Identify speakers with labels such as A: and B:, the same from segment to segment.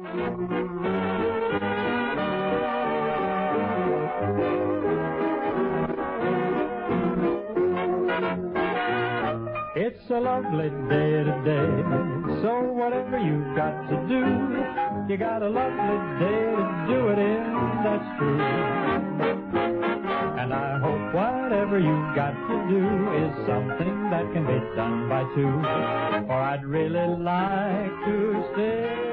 A: It's a lovely day today, so whatever you've got to do, you got a lovely day to do it in, that's true. And I hope whatever you've got to do is something that can be done by two, or I'd really like to stay.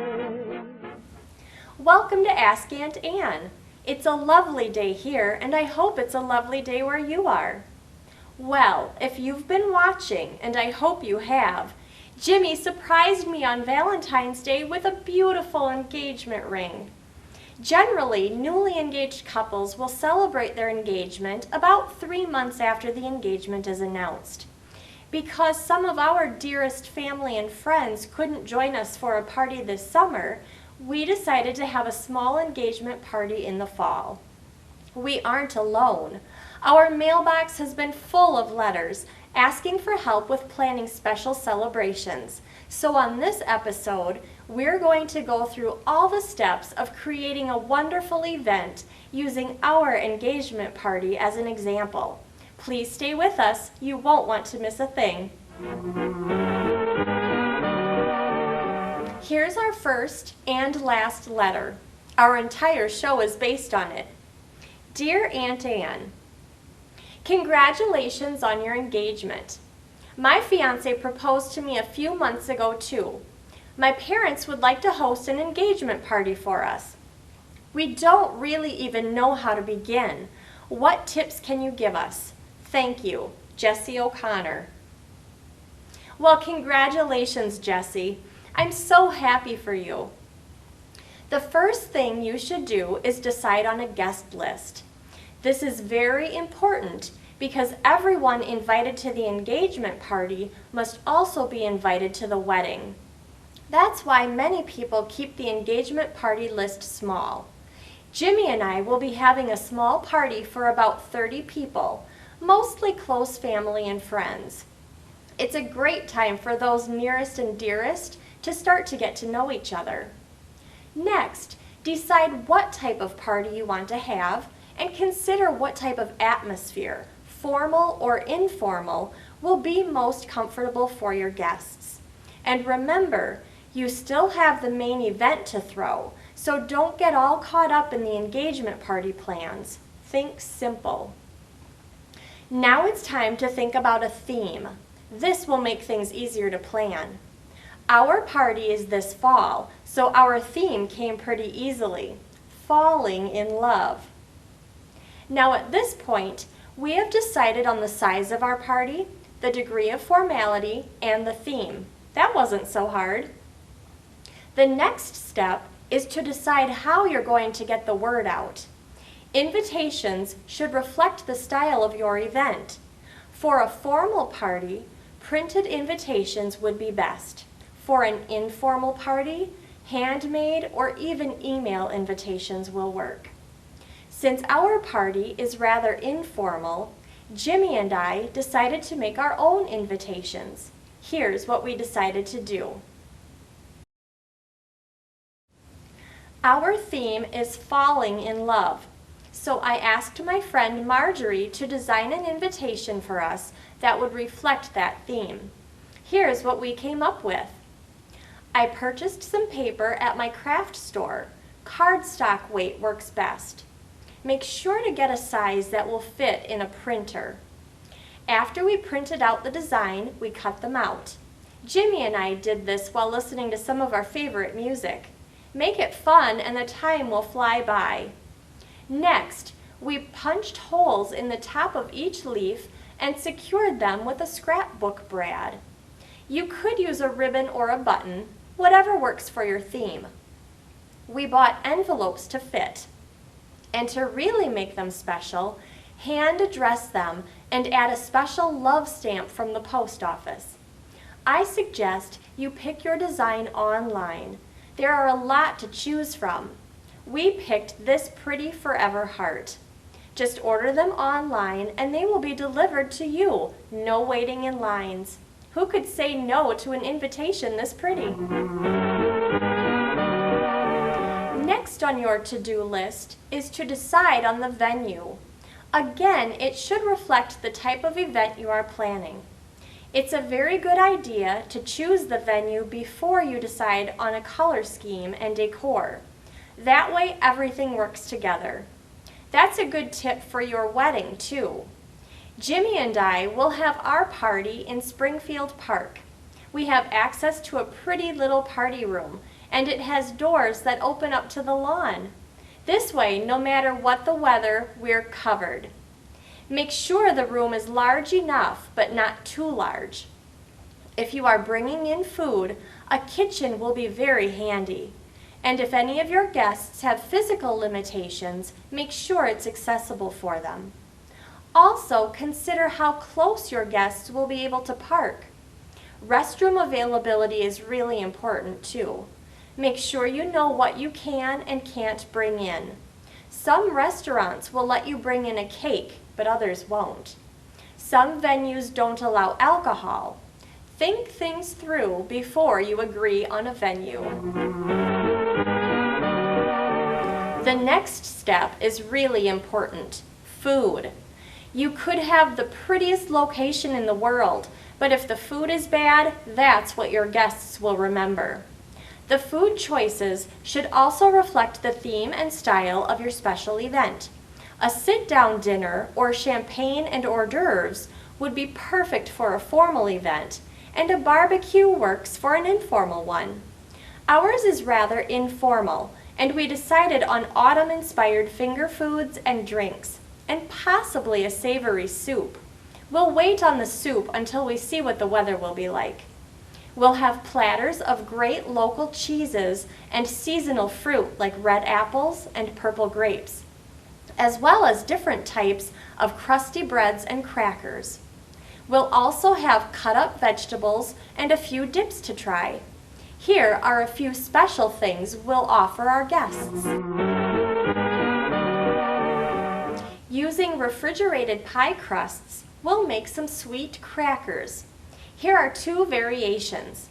B: Welcome to Ask Aunt Anne. It's a lovely day here, and I hope it's a lovely day where you are. Well, if you've been watching, and I hope you have, Jimmy surprised me on Valentine's Day with a beautiful engagement ring. Generally, newly engaged couples will celebrate their engagement about 3 months after the engagement is announced. Because some of our dearest family and friends couldn't join us for a party this summer, we decided to have a small engagement party in the fall. We aren't alone. Our mailbox has been full of letters asking for help with planning special celebrations. So on this episode, we're going to go through all the steps of creating a wonderful event using our engagement party as an example. Please stay with us. You won't want to miss a thing. Here's our first and last letter. Our entire show is based on it. Dear Aunt Anne, congratulations on your engagement. My fiance proposed to me a few months ago too. My parents would like to host an engagement party for us. We don't really even know how to begin. What tips can you give us? Thank you, Jessie O'Connor. Well, congratulations, Jessie. I'm so happy for you. The first thing you should do is decide on a guest list. This is very important because everyone invited to the engagement party must also be invited to the wedding. That's why many people keep the engagement party list small. Jimmy and I will be having a small party for about 30 people, mostly close family and friends. It's a great time for those nearest and dearest to start to get to know each other. Next, decide what type of party you want to have and consider what type of atmosphere, formal or informal, will be most comfortable for your guests. And remember, you still have the main event to throw, so don't get all caught up in the engagement party plans. Think simple. Now it's time to think about a theme. This will make things easier to plan. Our party is this fall, so our theme came pretty easily: falling in love. Now at this point, we have decided on the size of our party, the degree of formality, and the theme. That wasn't so hard. The next step is to decide how you're going to get the word out. Invitations should reflect the style of your event. For a formal party, printed invitations would be best. For an informal party, handmade or even email invitations will work. Since our party is rather informal, Jimmy and I decided to make our own invitations. Here's what we decided to do. Our theme is falling in love, so I asked my friend Marjorie to design an invitation for us that would reflect that theme. Here's what we came up with. I purchased some paper at my craft store. Cardstock weight works best. Make sure to get a size that will fit in a printer. After we printed out the design, we cut them out. Jimmy and I did this while listening to some of our favorite music. Make it fun and the time will fly by. Next, we punched holes in the top of each leaf and secured them with a scrapbook brad. You could use a ribbon or a button, whatever works for your theme. We bought envelopes to fit. And to really make them special, hand address them and add a special love stamp from the post office. I suggest you pick your design online. There are a lot to choose from. We picked this pretty forever heart. Just order them online and they will be delivered to you. No waiting in lines. Who could say no to an invitation this pretty? on your to-do list is to decide on the venue. Again, it should reflect the type of event you are planning. It's a very good idea to choose the venue before you decide on a color scheme and decor. That way everything works together. That's a good tip for your wedding too. Jimmy and I will have our party in Springfield Park. We have access to a pretty little party room, and it has doors that open up to the lawn. This way, no matter what the weather, we're covered. Make sure the room is large enough, but not too large. If you are bringing in food, a kitchen will be very handy. And if any of your guests have physical limitations, make sure it's accessible for them. Also, consider how close your guests will be able to park. Restroom availability is really important too. Make sure you know what you can and can't bring in. Some restaurants will let you bring in a cake, but others won't. Some venues don't allow alcohol. Think things through before you agree on a venue. The next step is really important: food. You could have the prettiest location in the world, but if the food is bad, that's what your guests will remember. The food choices should also reflect the theme and style of your special event. A sit-down dinner or champagne and hors d'oeuvres would be perfect for a formal event, and a barbecue works for an informal one. Ours is rather informal, and we decided on autumn-inspired finger foods and drinks, and possibly a savory soup. We'll wait on the soup until we see what the weather will be like. We'll have platters of great local cheeses and seasonal fruit like red apples and purple grapes, as well as different types of crusty breads and crackers. We'll also have cut-up vegetables and a few dips to try. Here are a few special things we'll offer our guests. Using refrigerated pie crusts, we'll make some sweet crackers. Here are two variations.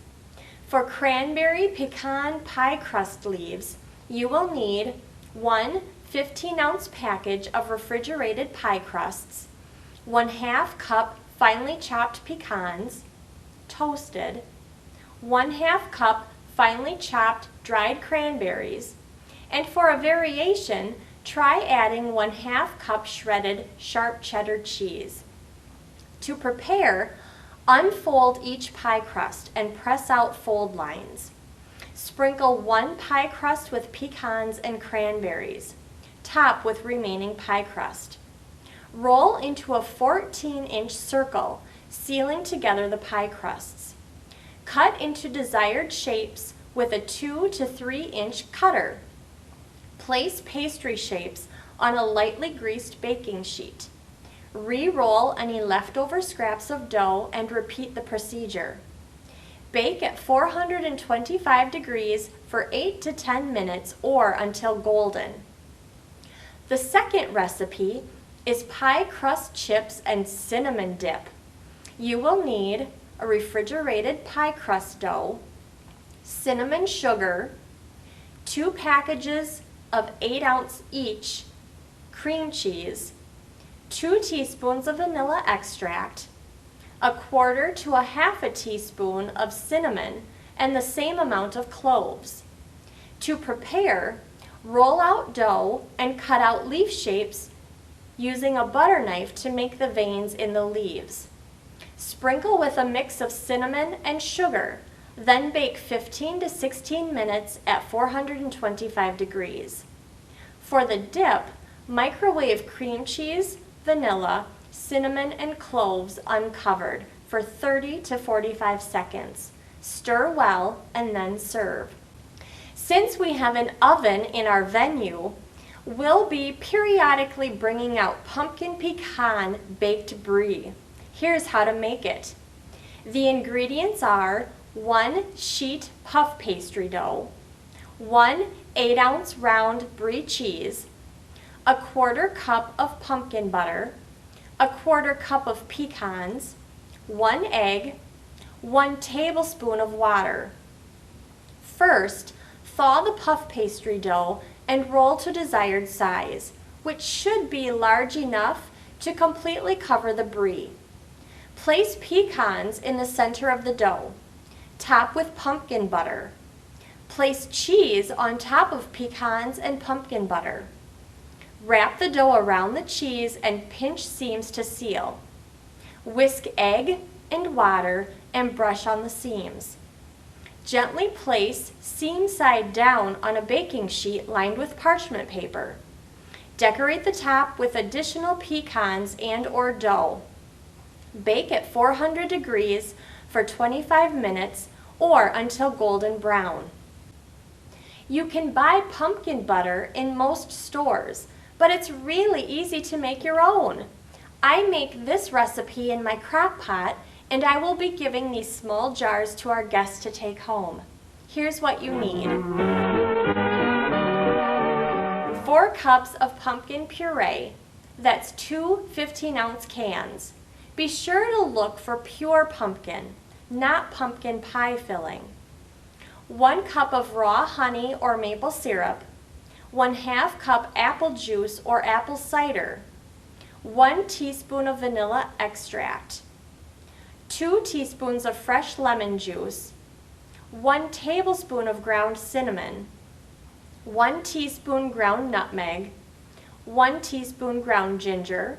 B: For cranberry pecan pie crust leaves, you will need one 15-ounce package of refrigerated pie crusts, 1/2 cup finely chopped pecans, toasted, 1/2 cup finely chopped dried cranberries, and for a variation, try adding 1/2 cup shredded sharp cheddar cheese. To prepare, unfold each pie crust and press out fold lines. Sprinkle one pie crust with pecans and cranberries. Top with remaining pie crust. Roll into a 14-inch circle, sealing together the pie crusts. Cut into desired shapes with a 2 to 3-inch cutter. Place pastry shapes on a lightly greased baking sheet. Re-roll any leftover scraps of dough and repeat the procedure. Bake at 425 degrees for 8 to 10 minutes or until golden. The second recipe is pie crust chips and cinnamon dip. You will need a refrigerated pie crust dough, cinnamon sugar, 2 packages of 8-ounce each cream cheese, 2 teaspoons of vanilla extract, 1/4 to 1/2 teaspoon of cinnamon, and the same amount of cloves. To prepare, roll out dough and cut out leaf shapes using a butter knife to make the veins in the leaves. Sprinkle with a mix of cinnamon and sugar, then bake 15 to 16 minutes at 425 degrees. For the dip, microwave cream cheese, vanilla, cinnamon, and cloves uncovered for 30 to 45 seconds. Stir well and then serve. Since we have an oven in our venue, we'll be periodically bringing out pumpkin pecan baked brie. Here's how to make it. The ingredients are 1 sheet puff pastry dough, 1 8-ounce round brie cheese, 1/4 cup of pumpkin butter, 1/4 cup of pecans, 1 egg, 1 tablespoon of water. First, thaw the puff pastry dough and roll to desired size, which should be large enough to completely cover the brie. Place pecans in the center of the dough. Top with pumpkin butter. Place cheese on top of pecans and pumpkin butter. Wrap the dough around the cheese and pinch seams to seal. Whisk egg and water and brush on the seams. Gently place seam side down on a baking sheet lined with parchment paper. Decorate the top with additional pecans and/or dough. Bake at 400 degrees for 25 minutes or until golden brown. You can buy pumpkin butter in most stores, but it's really easy to make your own. I make this recipe in my crock pot, and I will be giving these small jars to our guests to take home. Here's what you need. 4 cups of pumpkin puree. That's 2 15-ounce cans. Be sure to look for pure pumpkin, not pumpkin pie filling. 1 cup of raw honey or maple syrup. 1/2 cup apple juice or apple cider. 1 teaspoon of vanilla extract. 2 teaspoons of fresh lemon juice. 1 tablespoon of ground cinnamon. 1 teaspoon ground nutmeg. 1 teaspoon ground ginger.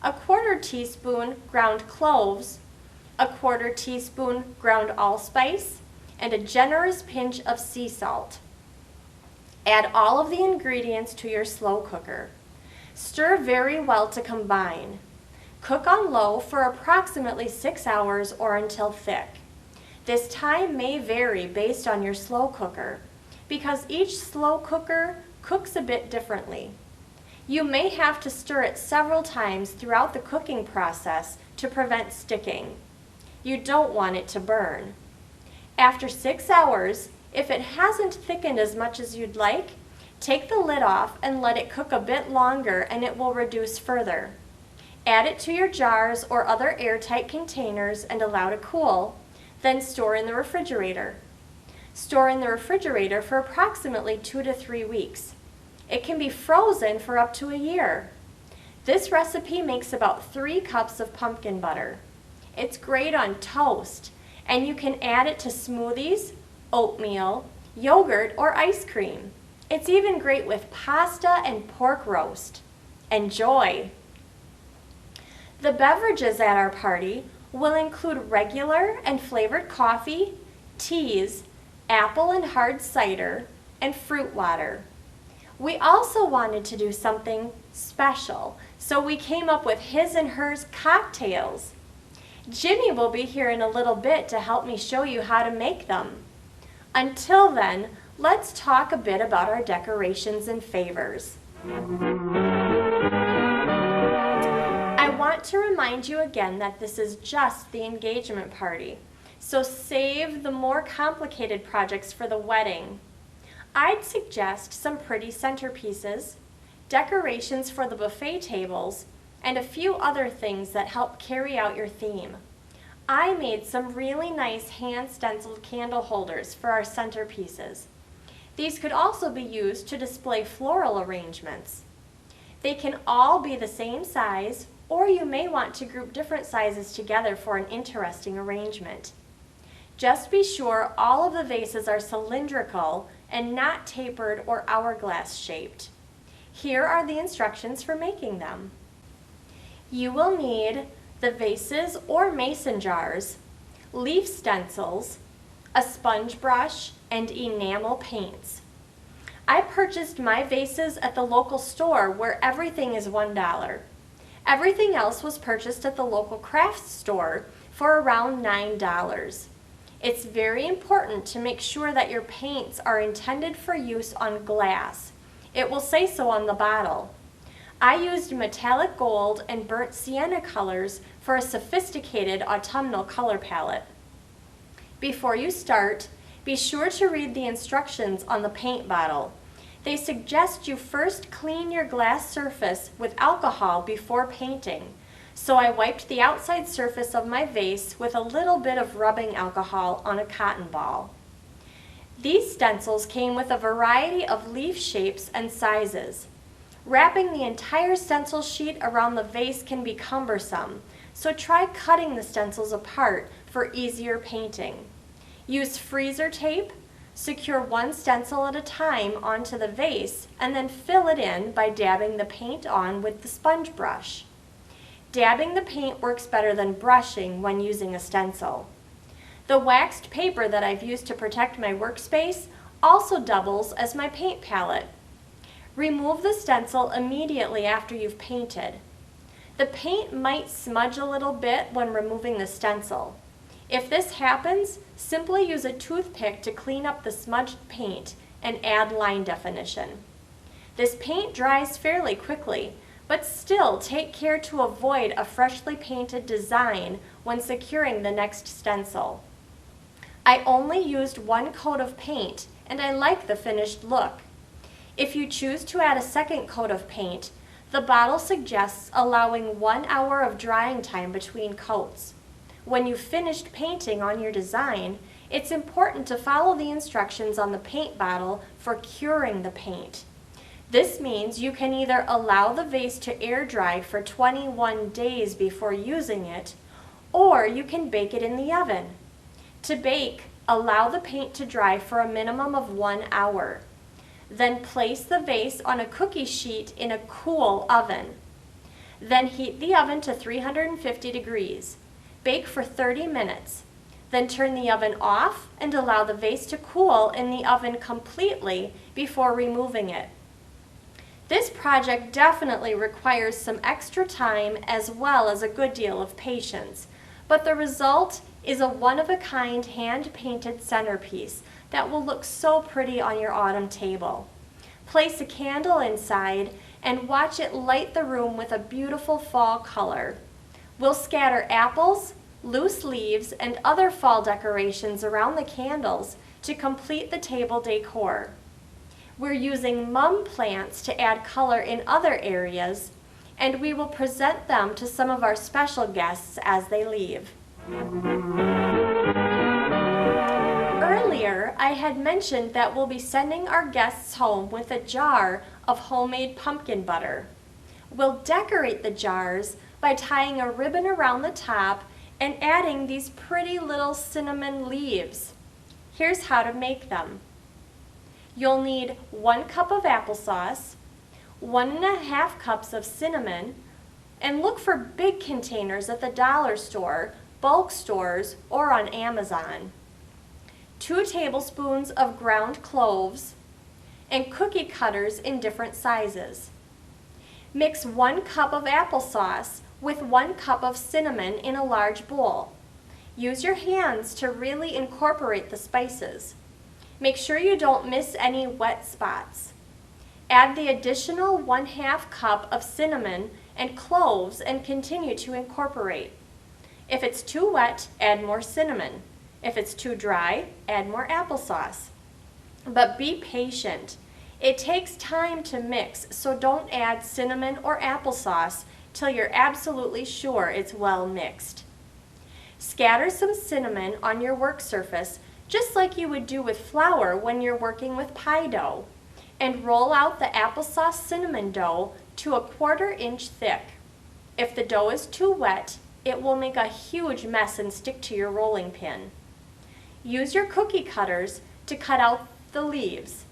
B: 1/4 teaspoon ground cloves. 1/4 teaspoon ground allspice, and a generous pinch of sea salt. Add all of the ingredients to your slow cooker. Stir very well to combine. Cook on low for approximately 6 hours or until thick. This time may vary based on your slow cooker, because each slow cooker cooks a bit differently. You may have to stir it several times throughout the cooking process to prevent sticking. You don't want it to burn. After 6 hours, if it hasn't thickened as much as you'd like, take the lid off and let it cook a bit longer and it will reduce further. Add it to your jars or other airtight containers and allow to cool, then store in the refrigerator. Store in the refrigerator for approximately 2 to 3 weeks. It can be frozen for up to a year. This recipe makes about 3 cups of pumpkin butter. It's great on toast, and you can add it to smoothies, oatmeal, yogurt, or ice cream. It's even great with pasta and pork roast. Enjoy! The beverages at our party will include regular and flavored coffee, teas, apple and hard cider, and fruit water. We also wanted to do something special, so we came up with his and hers cocktails. Jimmy will be here in a little bit to help me show you how to make them. Until then, let's talk a bit about our decorations and favors. I want to remind you again that this is just the engagement party, so save the more complicated projects for the wedding. I'd suggest some pretty centerpieces, decorations for the buffet tables, and a few other things that help carry out your theme. I made some really nice hand-stenciled candle holders for our centerpieces. These could also be used to display floral arrangements. They can all be the same size, or you may want to group different sizes together for an interesting arrangement. Just be sure all of the vases are cylindrical and not tapered or hourglass shaped. Here are the instructions for making them. You will need the vases or mason jars, leaf stencils, a sponge brush, and enamel paints. I purchased my vases at the local store where everything is $1. Everything else was purchased at the local crafts store for around $9. It's very important to make sure that your paints are intended for use on glass. It will say so on the bottle. I used metallic gold and burnt sienna colors for a sophisticated autumnal color palette. Before you start, be sure to read the instructions on the paint bottle. They suggest you first clean your glass surface with alcohol before painting, so I wiped the outside surface of my vase with a little bit of rubbing alcohol on a cotton ball. These stencils came with a variety of leaf shapes and sizes. Wrapping the entire stencil sheet around the vase can be cumbersome, so try cutting the stencils apart for easier painting. Use freezer tape, secure one stencil at a time onto the vase, and then fill it in by dabbing the paint on with the sponge brush. Dabbing the paint works better than brushing when using a stencil. The waxed paper that I've used to protect my workspace also doubles as my paint palette. Remove the stencil immediately after you've painted. The paint might smudge a little bit when removing the stencil. If this happens, simply use a toothpick to clean up the smudged paint and add line definition. This paint dries fairly quickly, but still take care to avoid a freshly painted design when securing the next stencil. I only used one coat of paint and I like the finished look. If you choose to add a second coat of paint, the bottle suggests allowing 1 hour of drying time between coats. When you've finished painting on your design, it's important to follow the instructions on the paint bottle for curing the paint. This means you can either allow the vase to air dry for 21 days before using it, or you can bake it in the oven. To bake, allow the paint to dry for a minimum of 1 hour. Then place the vase on a cookie sheet in a cool oven. Then heat the oven to 350 degrees. Bake for 30 minutes. Then turn the oven off and allow the vase to cool in the oven completely before removing it. This project definitely requires some extra time as well as a good deal of patience, but the result is a one-of-a-kind hand-painted centerpiece that will look so pretty on your autumn table. Place a candle inside and watch it light the room with a beautiful fall color. We'll scatter apples, loose leaves, and other fall decorations around the candles to complete the table decor. We're using mum plants to add color in other areas, and we will present them to some of our special guests as they leave. Earlier, I had mentioned that we'll be sending our guests home with a jar of homemade pumpkin butter. We'll decorate the jars by tying a ribbon around the top and adding these pretty little cinnamon leaves. Here's how to make them. You'll need 1 cup of applesauce, 1½ cups of cinnamon, and look for big containers at the dollar store, bulk stores, or on Amazon. 2 tablespoons of ground cloves, and cookie cutters in different sizes. Mix 1 cup of applesauce with 1 cup of cinnamon in a large bowl. Use your hands to really incorporate the spices. Make sure you don't miss any wet spots. Add the additional 1/2 cup of cinnamon and cloves and continue to incorporate. If it's too wet, add more cinnamon. If it's too dry, add more applesauce. But be patient. It takes time to mix, so don't add cinnamon or applesauce till you're absolutely sure it's well mixed. Scatter some cinnamon on your work surface just like you would do with flour when you're working with pie dough, and roll out the applesauce cinnamon dough to a 1/4 inch thick. If the dough is too wet, it will make a huge mess and stick to your rolling pin. Use your cookie cutters to cut out the leaves.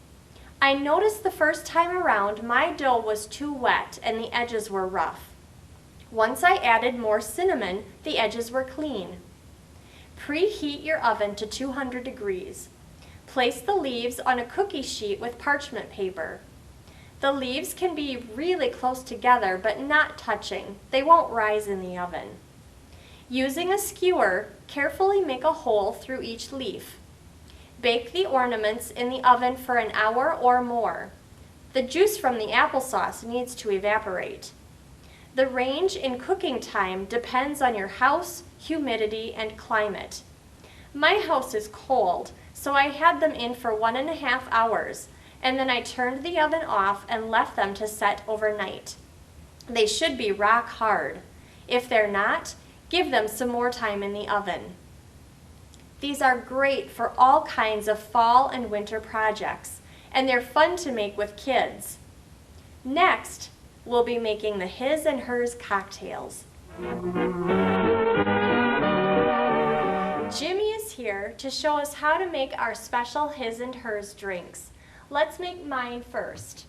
B: I noticed the first time around my dough was too wet and the edges were rough. Once I added more cinnamon, the edges were clean. Preheat your oven to 200 degrees. Place the leaves on a cookie sheet with parchment paper. The leaves can be really close together but not touching. They won't rise in the oven. Using a skewer, carefully make a hole through each leaf. Bake the ornaments in the oven for an hour or more. The juice from the applesauce needs to evaporate. The range in cooking time depends on your house, humidity, and climate. My house is cold, so I had them in for 1½ hours, and then I turned the oven off and left them to set overnight. They should be rock hard. If they're not, give them some more time in the oven. These are great for all kinds of fall and winter projects, and they're fun to make with kids. Next, we'll be making the His and Hers cocktails. Jimmy is here to show us how to make our special His and Hers drinks. Let's make mine first.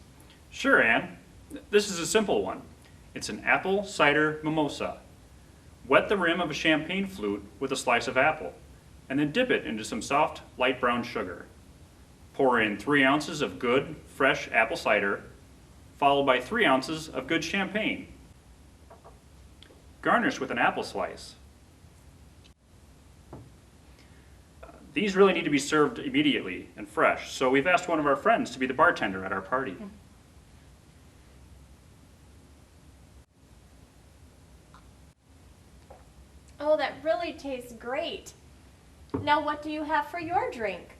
C: Sure, Ann. This is a simple one. It's an apple cider mimosa. Wet the rim of a champagne flute with a slice of apple, and then dip it into some soft, light brown sugar. Pour in 3 ounces of good, fresh apple cider, followed by 3 ounces of good champagne. Garnish with an apple slice. These really need to be served immediately and fresh, so we've asked one of our friends to be the bartender at our party.
B: Oh, that really tastes great. Now what do you have for your drink?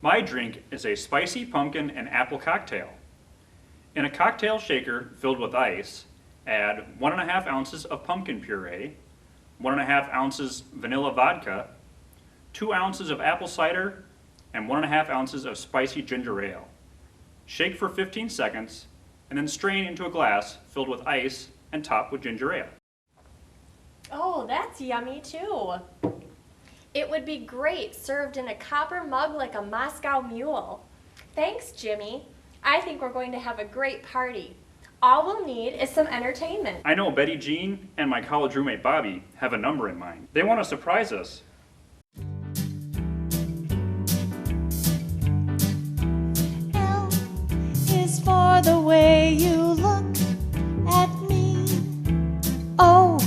C: My drink is a spicy pumpkin and apple cocktail. In a cocktail shaker filled with ice, add 1.5 ounces of pumpkin puree, 1.5 ounces vanilla vodka, 2 ounces of apple cider, and 1.5 ounces of spicy ginger ale. Shake for 15 seconds, and then strain into a glass filled with ice and top with ginger ale.
B: Oh, that's yummy too. It would be great served in a copper mug like a Moscow Mule. Thanks, Jimmy. I think we're going to have a great party. All we'll need is some entertainment.
C: I know Betty Jean and my college roommate Bobby have a number in mind. They want to surprise us.
D: L is for the way you look at me. O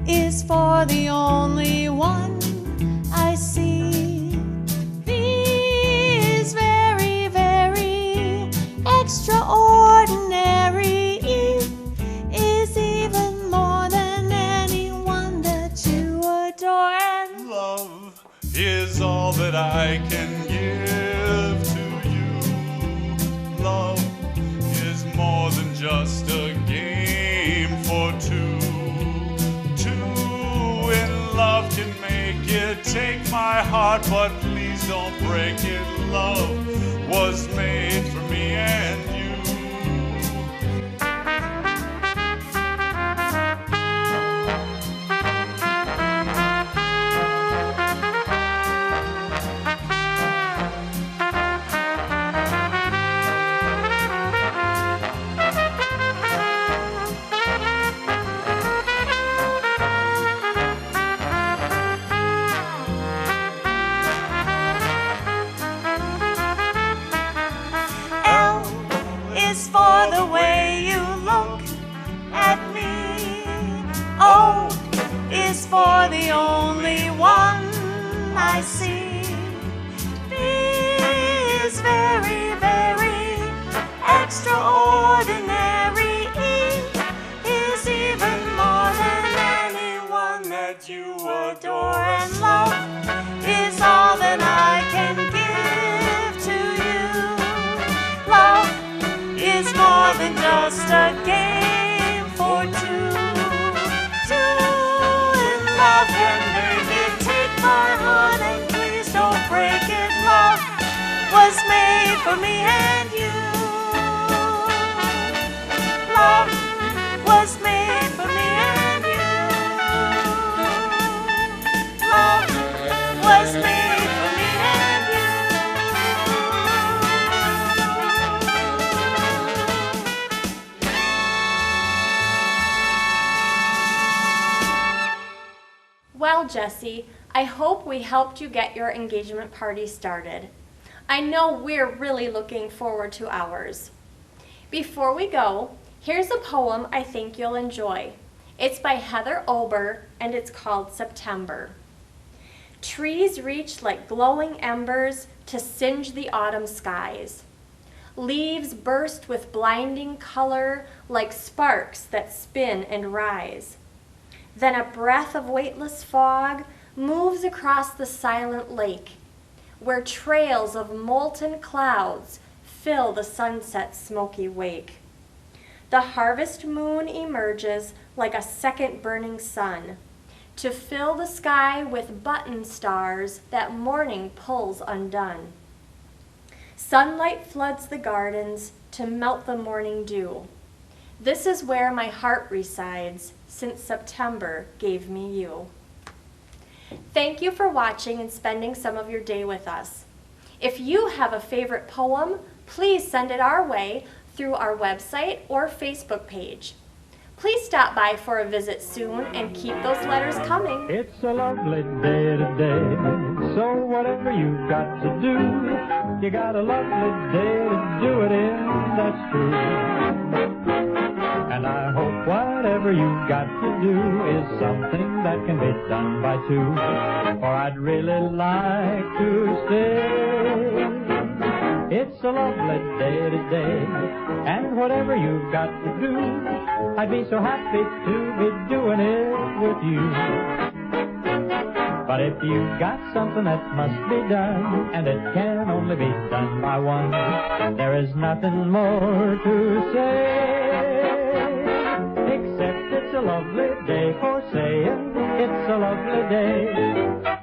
D: is for the only one I see. V is very, very extraordinary. E is even more than anyone that you adore. And
E: Love is all that I can give to you. Love is more than just a game for two. Two in love can make it. Take my heart, but please don't break it. Love was made for me and you.
D: L is for the way you look at me. O is for the only one I see. B is very, very extraordinary. E is even more than anyone that you adore. And love is all that I can give to you. Love is more than just a game for two. Two in love can make it. Take my heart and please don't break it. Love was made for me and you. Love was made for me and you. Love was made for me and you.
B: Well, Jessie, I hope we helped you get your engagement party started. I know we're really looking forward to ours. Before we go, here's a poem I think you'll enjoy. It's by Heather Ober, and it's called September. Trees reach like glowing embers to singe the autumn skies. Leaves burst with blinding color like sparks that spin and rise. Then a breath of weightless fog moves across the silent lake, where trails of molten clouds fill the sunset's smoky wake. The harvest moon emerges like a second burning sun to fill the sky with button stars that morning pulls undone. Sunlight floods the gardens to melt the morning dew. This is where my heart resides since September gave me you. Thank you for watching and spending some of your day with us. If you have a favorite poem, please send it our way through our website or Facebook page. Please stop by for a visit soon and keep those letters coming.
A: It's a lovely day today, so whatever you've got to do, you got a lovely day to do it in, that's true. And I hope whatever you've got to do is something that can be done by two, for I'd really like to stay. It's a lovely day today, and whatever you've got to do, I'd be so happy to be doing it with you. But if you've got something that must be done, and it can only be done by one, there is nothing more to say, except it's a lovely day for saying it's a lovely day.